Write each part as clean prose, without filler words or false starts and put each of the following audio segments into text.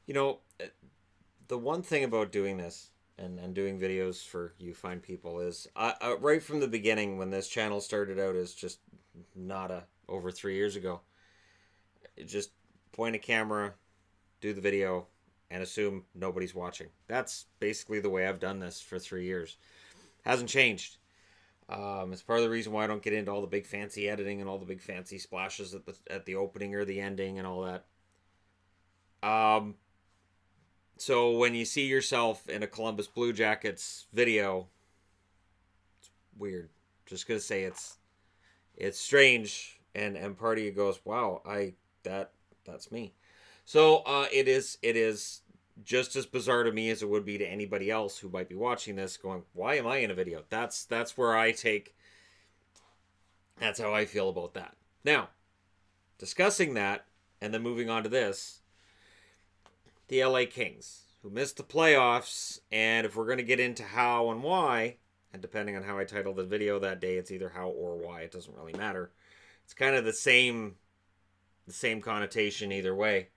You know, the one thing about doing this and doing videos for you fine people is right from the beginning when this channel started out as just nada over 3 years ago, just point a camera, do the video, and assume nobody's watching. That's basically the way I've done this for 3 years. Hasn't changed. It's part of the reason why I don't get into all the big fancy editing and all the big fancy splashes at the opening or the ending and all that. Um, so when you see yourself in a Columbus Blue Jackets video, it's weird. Just gonna say it's strange, and part of you goes, "Wow, that's me." So it is just as bizarre to me as it would be to anybody else who might be watching this, going, "Why am I in a video?" That's where I take. That's how I feel about that. Now, discussing that, and then moving on to this, the LA Kings, who missed the playoffs, and if we're going to get into how and why, and depending on how I title the video that day, it's either how or why. It doesn't really matter. It's kind of the same connotation either way.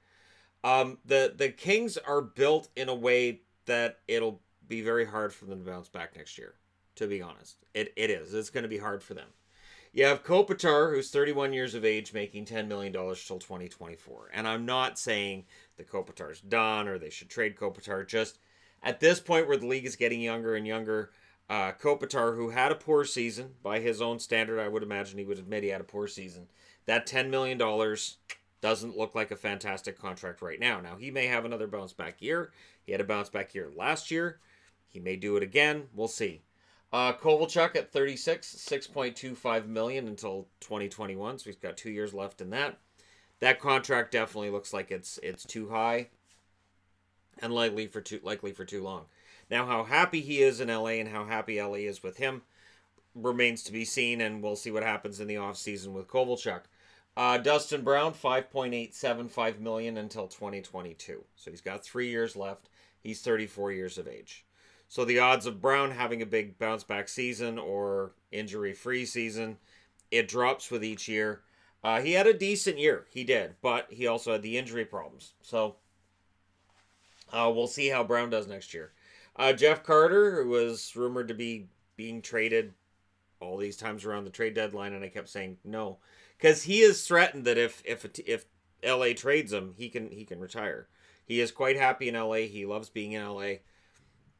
The Kings are built in a way that it'll be very hard for them to bounce back next year. To be honest, it is. It's going to be hard for them. You have Kopitar, who's 31 years of age, making $10 million till 2024. And I'm not saying that Kopitar's done or they should trade Kopitar. Just at this point where the league is getting younger and younger, Kopitar, who had a poor season by his own standard, I would imagine he would admit he had a poor season. That $10 million doesn't look like a fantastic contract right now. Now, he may have another bounce back year. He had a bounce back year last year. He may do it again. We'll see. Kovalchuk at 36, 6.25 million until 2021, so he's got 2 years left in that. That contract definitely looks like it's too high and likely for too long. Now, how happy he is in LA and how happy LA is with him remains to be seen, and we'll see what happens in the offseason with Kovalchuk. Dustin Brown, 5.875 million until 2022. So he's got 3 years left. He's 34 years of age. So the odds of Brown having a big bounce back season or injury free season, it drops with each year. He had a decent year, he did, but he also had the injury problems. So we'll see how Brown does next year. Jeff Carter, who was rumored to be being traded all these times around the trade deadline, and I kept saying no, because he is threatened that if LA trades him, he can retire. He is quite happy in LA. He loves being in LA,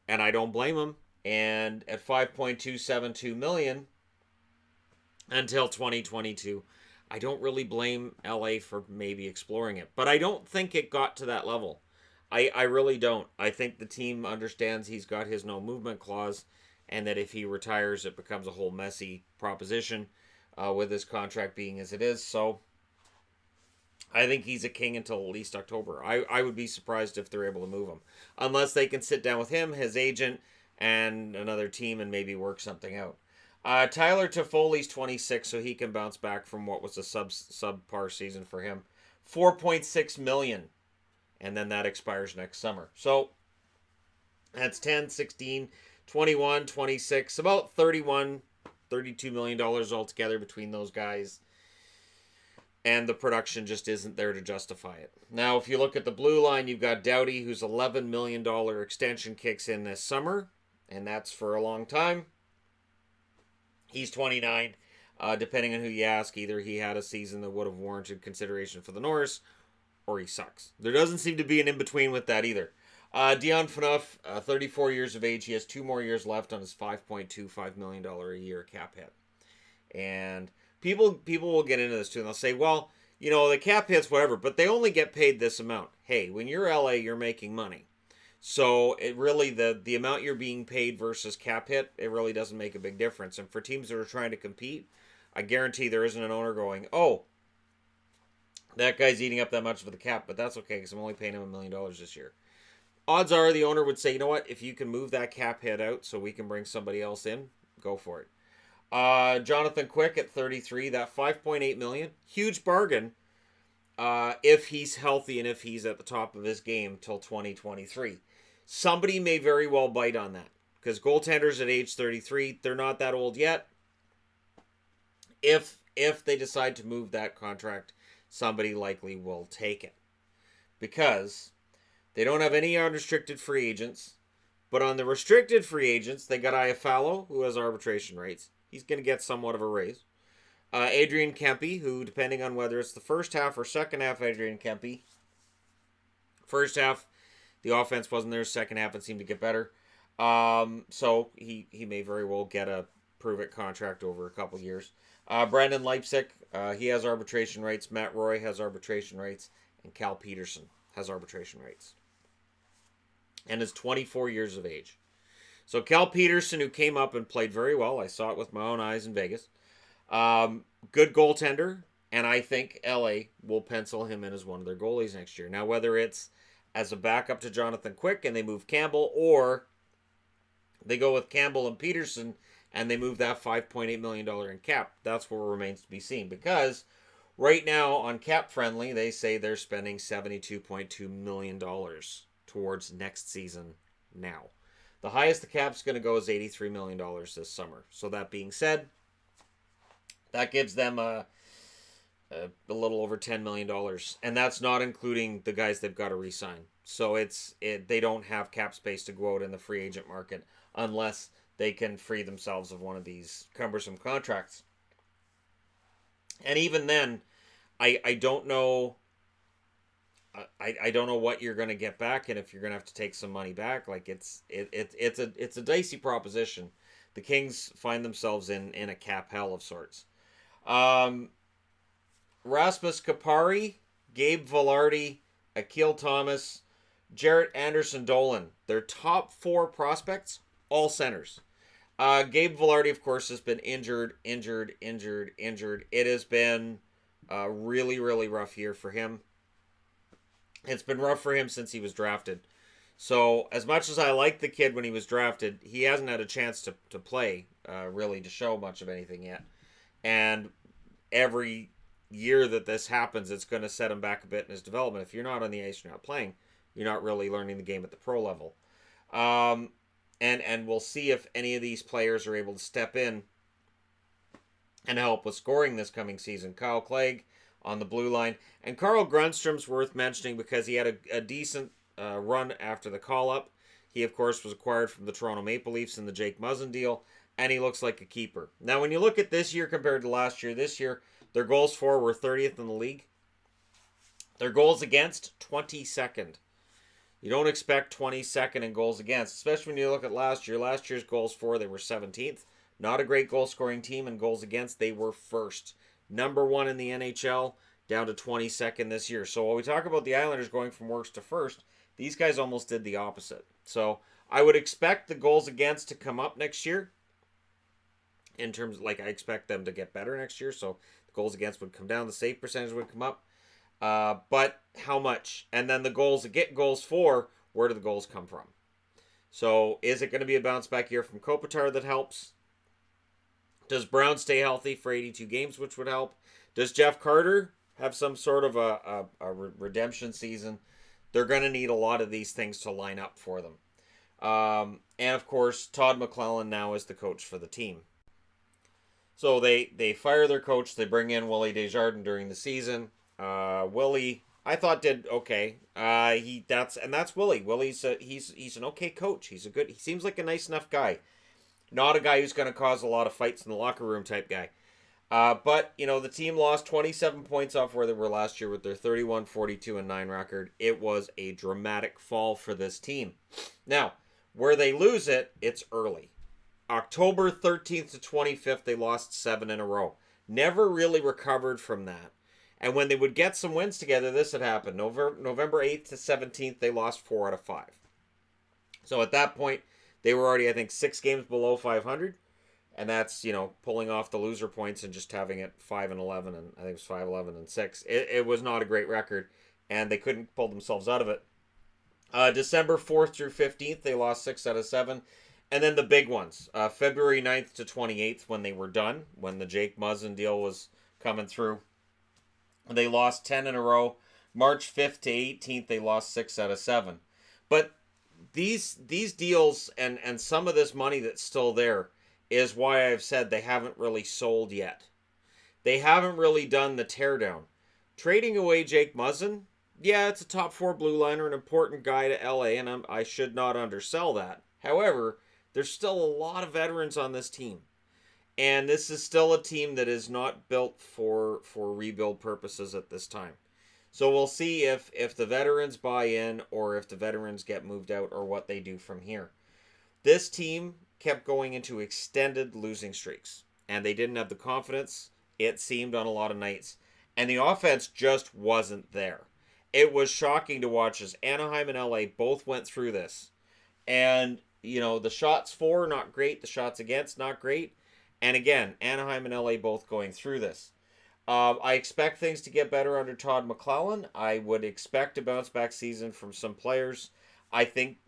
and I don't blame him. And at 5.272 million until 2022, I don't really blame LA for maybe exploring it, but I don't think it got to that level. I really don't. I think the team understands he's got his no movement clause, and that if he retires, it becomes a whole messy proposition with his contract being as it is. So I think he's a king until at least October. I would be surprised if they're able to move him. Unless they can sit down with him, his agent, and another team and maybe work something out. Tyler Toffoli's 26, so he can bounce back from what was a subpar season for him. 4.6 million, and then that expires next summer. So that's 10, 16, 21, 26, about 31, $32 million altogether between those guys. And the production just isn't there to justify it. Now, if you look at the blue line, you've got Doughty, whose $11 million extension kicks in this summer, and that's for a long time. He's 29. Depending on who you ask, either he had a season that would have warranted consideration for the Norris, or he sucks. There doesn't seem to be an in-between with that either. Dion Phaneuf, 34 years of age. He has 2 more years left on his $5.25 million a year cap hit. And people will get into this too, and they'll say, well, the cap hits, whatever, but they only get paid this amount. Hey, when you're LA, you're making money. So it really, the amount you're being paid versus cap hit, it really doesn't make a big difference. And for teams that are trying to compete, I guarantee there isn't an owner going, oh, that guy's eating up that much for the cap, but that's okay because I'm only paying him $1 million this year. Odds are the owner would say, you know what, if you can move that cap hit out so we can bring somebody else in, go for it. Jonathan Quick at 33, that $5.8 million, huge bargain if he's healthy and if he's at the top of his game till 2023. Somebody may very well bite on that because goaltenders at age 33, they're not that old yet. If they decide to move that contract, somebody likely will take it because They don't have any unrestricted free agents. But on the restricted free agents, they got Iafallo, who has arbitration rights. He's going to get somewhat of a raise. Adrian Kempe, who, depending on whether it's the first half or second half, Adrian Kempe. First half, the offense wasn't there. Second half, it seemed to get better. So he may very well get a prove-it contract over a couple years. Brandon Leipzig, he has arbitration rights. Matt Roy has arbitration rights. And Cal Peterson has arbitration rights. And is 24 years of age. So Cal Peterson, who came up and played very well. I saw it with my own eyes in Vegas. Good goaltender. And I think LA will pencil him in as one of their goalies next year. Now, whether it's as a backup to Jonathan Quick and they move Campbell, or they go with Campbell and Peterson and they move that $5.8 million in cap, that's what remains to be seen. Because right now on Cap Friendly, they say they're spending $72.2 million towards next season now. The highest the cap's going to go is $83 million this summer. So that being said, that gives them a little over $10 million. And that's not including the guys they've got to re-sign. So they don't have cap space to go out in the free agent market unless they can free themselves of one of these cumbersome contracts. And even then, I don't know. I don't know what you're going to get back, and if you're going to have to take some money back. Like it's a dicey proposition. The Kings find themselves in a cap hell of sorts. Rasmus Kapari, Gabe Vilardi, Akil Thomas, Jarrett Anderson-Dolan. Their top 4 prospects, all centers. Gabe Vilardi, of course, has been injured. It has been a really, really rough year for him. It's been rough for him since he was drafted. So, as much as I liked the kid when he was drafted, he hasn't had a chance to play, really, to show much of anything yet. And every year that this happens, it's going to set him back a bit in his development. If you're not on the ice, you're not playing. You're not really learning the game at the pro level. And we'll see if any of these players are able to step in and help with scoring this coming season. Kyle Clegg on the blue line. And Carl Grundstrom's worth mentioning because he had a decent run after the call-up. He, of course, was acquired from the Toronto Maple Leafs in the Jake Muzzin deal, and he looks like a keeper. Now, when you look at this year compared to last year, this year, their goals for were 30th in the league. Their goals against, 22nd. You don't expect 22nd in goals against, especially when you look at last year. Last year's goals for, they were 17th. Not a great goal-scoring team, and goals against, they were first. Number 1 in the NHL, down to 22nd this year. So while we talk about the Islanders going from worst to first, these guys almost did the opposite. So I would expect the goals against to come up next year. In terms of, I expect them to get better next year. So the goals against would come down. The save percentage would come up. But how much? And then the goals for, where do the goals come from? So is it going to be a bounce back year from Kopitar that helps? Does Brown stay healthy for 82 games, which would help? Does Jeff Carter have some sort of a redemption season? They're going to need a lot of these things to line up for them. And, of course, Todd McClellan now is the coach for the team. So they fire their coach. They bring in Willie Desjardins during the season. Willie, I thought, did okay. That's Willie. Willie's he's an okay coach. He seems like a nice enough guy. Not a guy who's going to cause a lot of fights in the locker room type guy. But, the team lost 27 points off where they were last year with their 31-42-9 record. It was a dramatic fall for this team. Now, where they lose it, it's early. October 13th to 25th, they lost 7 in a row. Never really recovered from that. And when they would get some wins together, this had happened. November 8th to 17th, they lost 4 out of 5. So at that point, they were already, I think, 6 games below 500. And that's, pulling off the loser points and just having it 5-11, and I think it was 5-11-6. It was not a great record, and they couldn't pull themselves out of it. December 4th through 15th, they lost 6 out of 7. And then the big ones, February 9th to 28th, when they were done, when the Jake Muzzin deal was coming through, they lost 10 in a row. March 5th to 18th, they lost 6 out of 7. But these deals and some of this money that's still there is why I've said they haven't really sold yet. They haven't really done the teardown. Trading away Jake Muzzin yeah, it's a top four blue liner, an important guy to LA, and I should not undersell that. However, there's still a lot of veterans on this team. And this is still a team that is not built for rebuild purposes at this time. So we'll see if the veterans buy in or if the veterans get moved out or what they do from here. This team kept going into extended losing streaks, and they didn't have the confidence, it seemed, on a lot of nights. And the offense just wasn't there. It was shocking to watch as Anaheim and LA both went through this. And, the shots for, not great. The shots against, not great. And again, Anaheim and LA both going through this. I expect things to get better under Todd McLellan. I would expect a bounce back season from some players. I think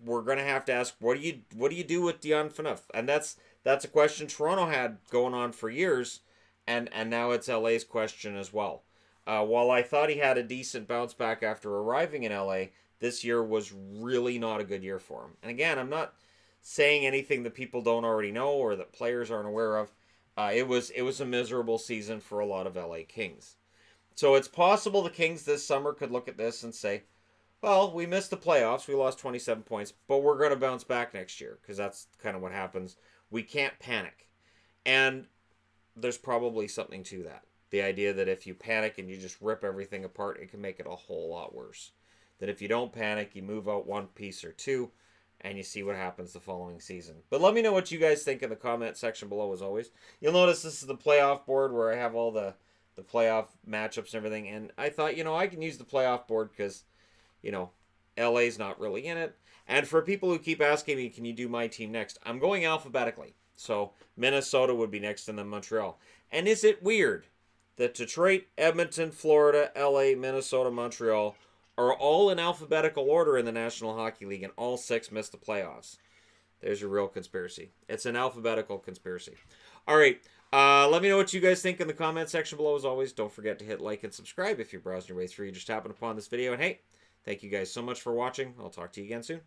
we're going to have to ask, what do you do with Dion Phaneuf? And that's a question Toronto had going on for years, and now it's LA's question as well. While I thought he had a decent bounce back after arriving in LA, this year was really not a good year for him. And again, I'm not saying anything that people don't already know or that players aren't aware of. It was a miserable season for a lot of LA Kings. So it's possible the Kings this summer could look at this and say, well, we missed the playoffs. We lost 27 points, but we're going to bounce back next year because that's kind of what happens. We can't panic. And there's probably something to that. The idea that if you panic and you just rip everything apart, it can make it a whole lot worse. That if you don't panic, you move out one piece or two, and you see what happens the following season. But let me know what you guys think in the comment section below, as always. You'll notice this is the playoff board where I have all the playoff matchups and everything. And I thought, I can use the playoff board because, LA's not really in it. And for people who keep asking me, can you do my team next? I'm going alphabetically. So Minnesota would be next and then Montreal. And is it weird that Detroit, Edmonton, Florida, LA, Minnesota, Montreal are all in alphabetical order in the National Hockey League, and all 6 missed the playoffs? There's your real conspiracy. It's an alphabetical conspiracy. All right. Let me know what you guys think in the comment section below. As always, don't forget to hit like and subscribe if you're browsing your way through. You just happened upon this video. And hey, thank you guys so much for watching. I'll talk to you again soon.